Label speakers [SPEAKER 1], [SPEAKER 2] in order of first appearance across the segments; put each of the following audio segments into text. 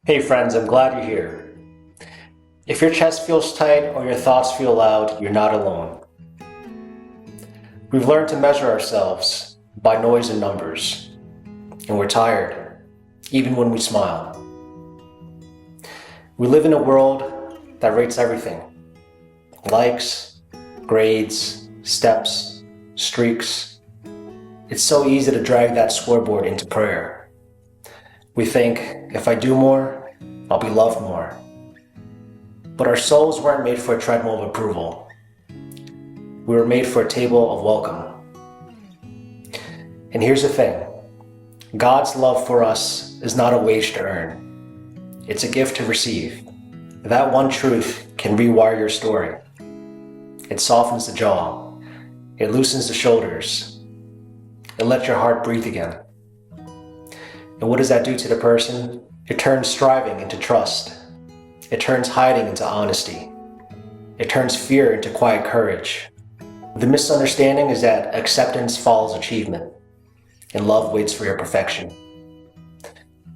[SPEAKER 1] Hey friends, I'm glad you're here. If your chest feels tight or your thoughts feel loud, you're not alone. We've learned to measure ourselves by noise and numbers, and we're tired, even when we smile. We live in a world that rates everything. Likes, grades, steps, streaks. It's so easy to drag that scoreboard into prayer. We think, if I do more, I'll be loved more. But our souls weren't made for a treadmill of approval. We were made for a table of welcome. And here's the thing. God's love for us is not a wage to earn. It's a gift to receive. That one truth can rewire your story. It softens the jaw. It loosens the shoulders. It lets your heart breathe again. And what does that do to the person? It turns striving into trust. It turns hiding into honesty. It turns fear into quiet courage. The misunderstanding is that acceptance follows achievement, and love waits for your perfection.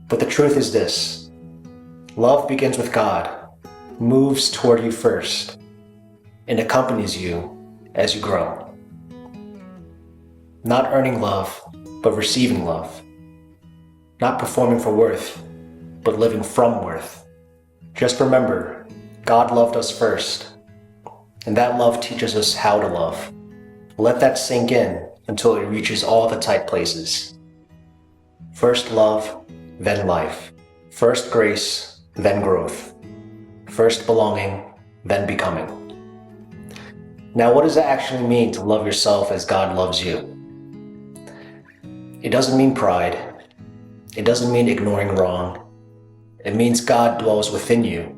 [SPEAKER 1] But the truth is this: love begins with God, moves toward you first, and accompanies you as you grow. Not earning love, but receiving love. Not performing for worth, but living from worth. Just remember, God loved us first, and that love teaches us how to love. Let that sink in until it reaches all the tight places. First love, then life. First grace, then growth. First belonging, then becoming. Now, what does it actually mean to love yourself as God loves you? It doesn't mean pride. It doesn't mean ignoring wrong. It means God dwells within you.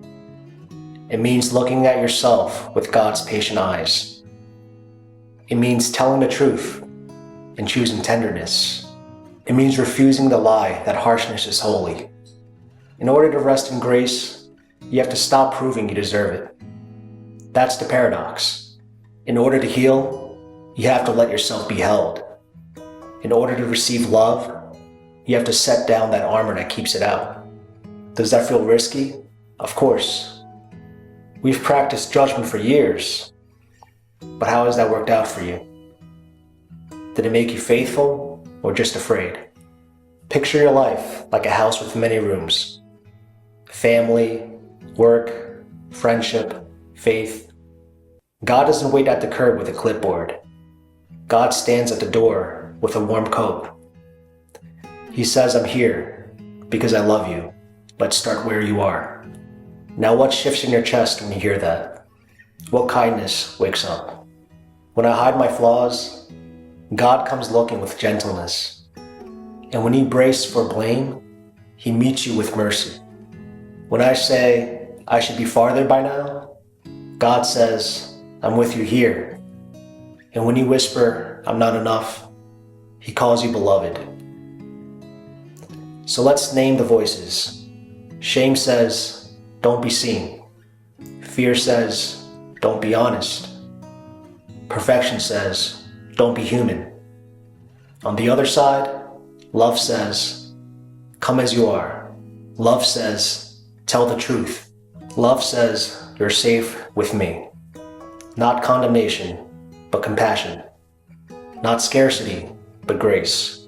[SPEAKER 1] It means looking at yourself with God's patient eyes. It means telling the truth and choosing tenderness. It means refusing the lie that harshness is holy. In order to rest in grace, you have to stop proving you deserve it. That's the paradox. In order to heal, you have to let yourself be held. In order to receive love, you have to set down that armor that keeps it out. Does that feel risky? Of course. We've practiced judgment for years. But how has that worked out for you? Did it make you faithful or just afraid? Picture your life like a house with many rooms. Family, work, friendship, faith. God doesn't wait at the curb with a clipboard. God stands at the door with a warm coat. He says, I'm here because I love you. Let's start where you are. Now what shifts in your chest when you hear that? What kindness wakes up? When I hide my flaws, God comes looking with gentleness. And when you brace for blame, He meets you with mercy. When I say, I should be farther by now, God says, I'm with you here. And when you whisper, I'm not enough, He calls you beloved. So let's name the voices. Shame says, don't be seen. Fear says, don't be honest. Perfection says, don't be human. On the other side, love says, come as you are. Love says, tell the truth. Love says, you're safe with me. Not condemnation, but compassion. Not scarcity, but grace.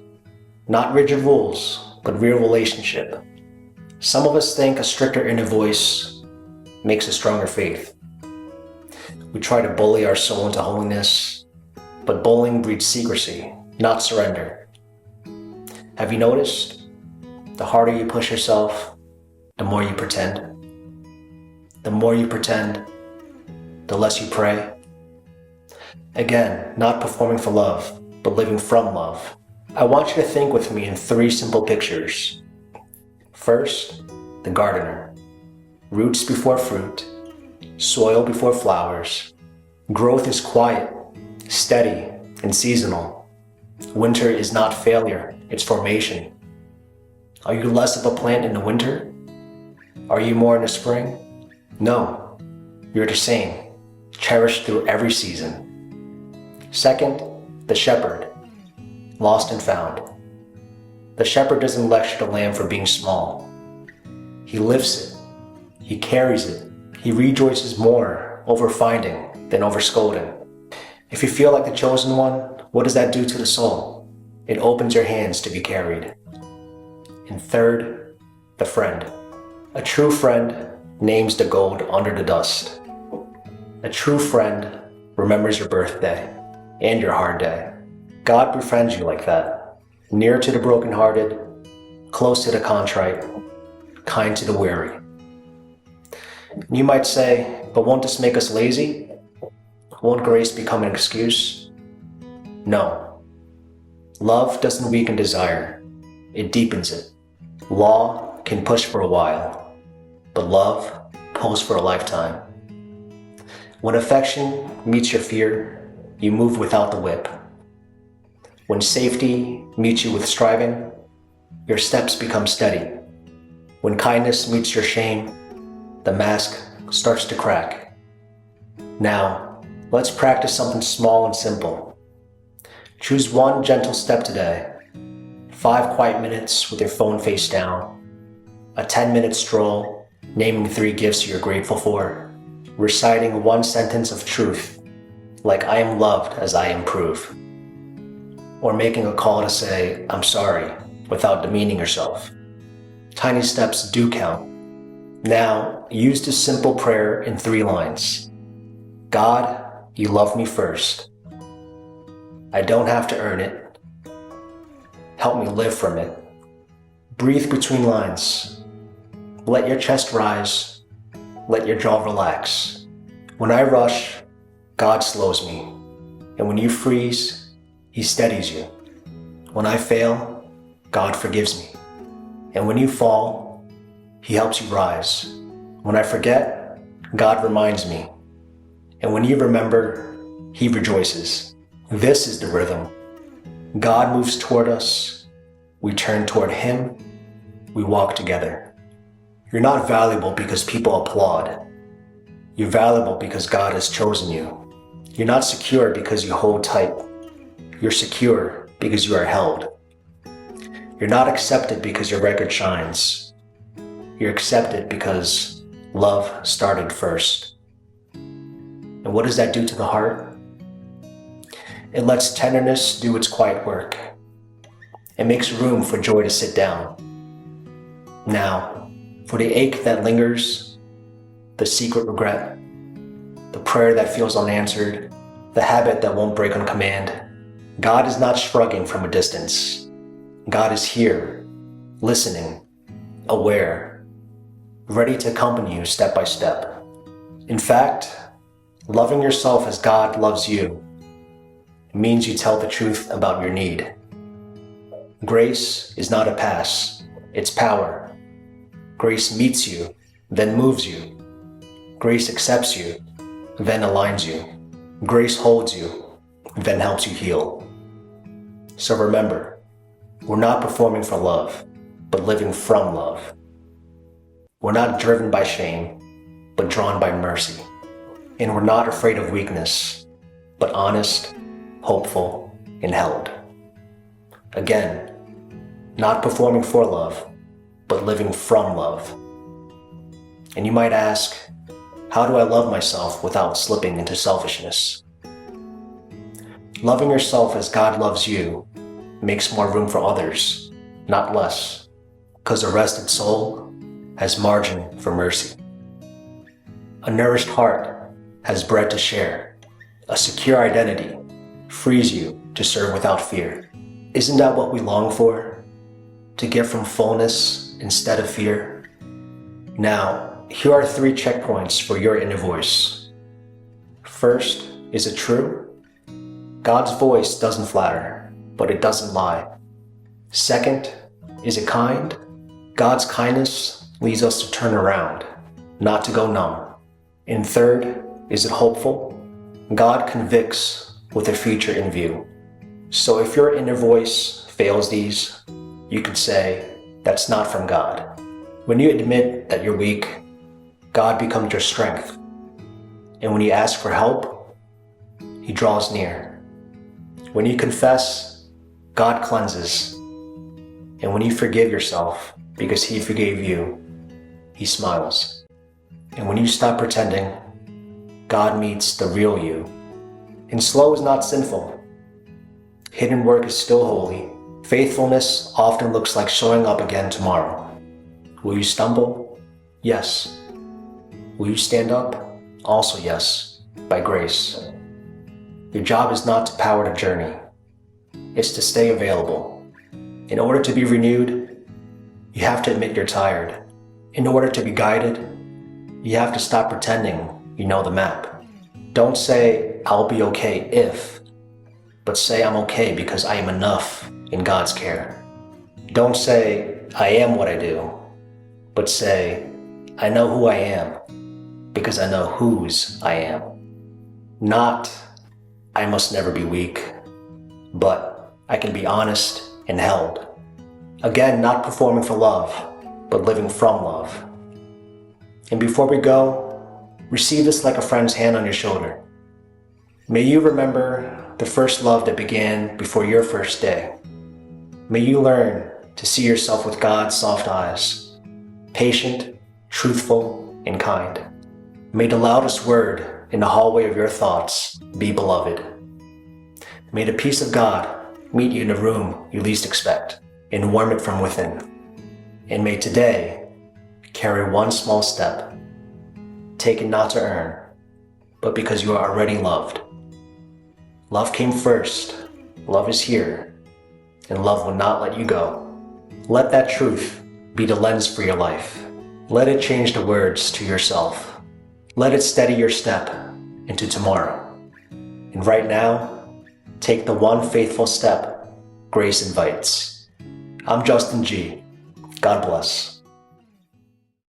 [SPEAKER 1] Not rigid rules, but real relationship. Some of us think a stricter inner voice makes a stronger faith. We try to bully our soul into holiness, but bullying breeds secrecy, not surrender. Have you noticed? The harder you push yourself, the more you pretend. The more you pretend, the less you pray. Again, not performing for love, but living from love. I want you to think with me in 3 simple pictures. First, the gardener. Roots before fruit, soil before flowers. Growth is quiet, steady, and seasonal. Winter is not failure, it's formation. Are you less of a plant in the winter? Are you more in the spring? No, you're the same, cherished through every season. Second, the shepherd. Lost and found. The shepherd doesn't lecture the lamb for being small. He He lifts it. He carries it. He rejoices more over finding than over scolding. If you feel like the chosen one, what does that do to the soul? It opens your hands to be carried. And third, the friend. A true friend names the gold under the dust. A true friend remembers your birthday and your hard day. God befriends you like that, near to the brokenhearted, close to the contrite, kind to the weary. You might say, but won't this make us lazy? Won't grace become an excuse? No. Love doesn't weaken desire, it deepens it. Law can push for a while, but love pulls for a lifetime. When affection meets your fear, you move without the whip. When safety meets you with striving, your steps become steady. When kindness meets your shame, the mask starts to crack. Now, let's practice something small and simple. Choose one gentle step today. 5 quiet minutes with your phone face down. A 10-minute stroll, naming 3 gifts you're grateful for. Reciting 1 sentence of truth, like I am loved as I improve. Or making a call to say, I'm sorry, without demeaning yourself. Tiny steps do count. Now, use this simple prayer in 3 lines. God, you love me first. I don't have to earn it. Help me live from it. Breathe between lines. Let your chest rise. Let your jaw relax. When I rush, God slows me. And when you freeze, He steadies you. When I fail, God forgives me. And when you fall, He helps you rise. When I forget, God reminds me. And when you remember, He rejoices. This is the rhythm. God moves toward us. We turn toward Him. We walk together. You're not valuable because people applaud. You're valuable because God has chosen you. You're not secure because you hold tight. You're secure because you are held. You're not accepted because your record shines. You're accepted because love started first. And what does that do to the heart? It lets tenderness do its quiet work. It makes room for joy to sit down. Now, for the ache that lingers, the secret regret, the prayer that feels unanswered, the habit that won't break on command, God is not shrugging from a distance. God is here, listening, aware, ready to accompany you step by step. In fact, loving yourself as God loves you means you tell the truth about your need. Grace is not a pass, it's power. Grace meets you, then moves you. Grace accepts you, then aligns you. Grace holds you, then helps you heal. So remember, we're not performing for love, but living from love. We're not driven by shame, but drawn by mercy. And we're not afraid of weakness, but honest, hopeful, and held. Again, not performing for love, but living from love. And you might ask, how do I love myself without slipping into selfishness? Loving yourself as God loves you makes more room for others, not less, because a rested soul has margin for mercy. A nourished heart has bread to share. A secure identity frees you to serve without fear. Isn't that what we long for? To get from fullness instead of fear? Now, here are 3 checkpoints for your inner voice. First, is it true? God's voice doesn't flatter, but it doesn't lie. Second, is it kind? God's kindness leads us to turn around, not to go numb. And third, is it hopeful? God convicts with a future in view. So if your inner voice fails these, you could say, that's not from God. When you admit that you're weak, God becomes your strength. And when you ask for help, He draws near. When you confess, God cleanses. And when you forgive yourself because He forgave you, He smiles. And when you stop pretending, God meets the real you. And slow is not sinful. Hidden work is still holy. Faithfulness often looks like showing up again tomorrow. Will you stumble? Yes. Will you stand up? Also yes, by grace. Your job is not to power the journey. It's to stay available. In order to be renewed, you have to admit you're tired. In order to be guided, you have to stop pretending you know the map. Don't say, I'll be okay if, but say I'm okay because I am enough in God's care. Don't say, I am what I do, but say, I know who I am because I know whose I am. Not, I must never be weak, but I can be honest and held. Again, not performing for love, but living from love. And before we go, receive this like a friend's hand on your shoulder. May you remember the first love that began before your first day. May you learn to see yourself with God's soft eyes, patient, truthful, and kind. May the loudest word in the hallway of your thoughts be beloved. May the peace of God meet you in the room you least expect and warm it from within. And may today carry one small step, taken not to earn, but because you are already loved. Love came first, love is here, and love will not let you go. Let that truth be the lens for your life. Let it change the words to yourself. Let it steady your step into tomorrow. And right now, take the one faithful step grace invites. I'm Justin G. God bless.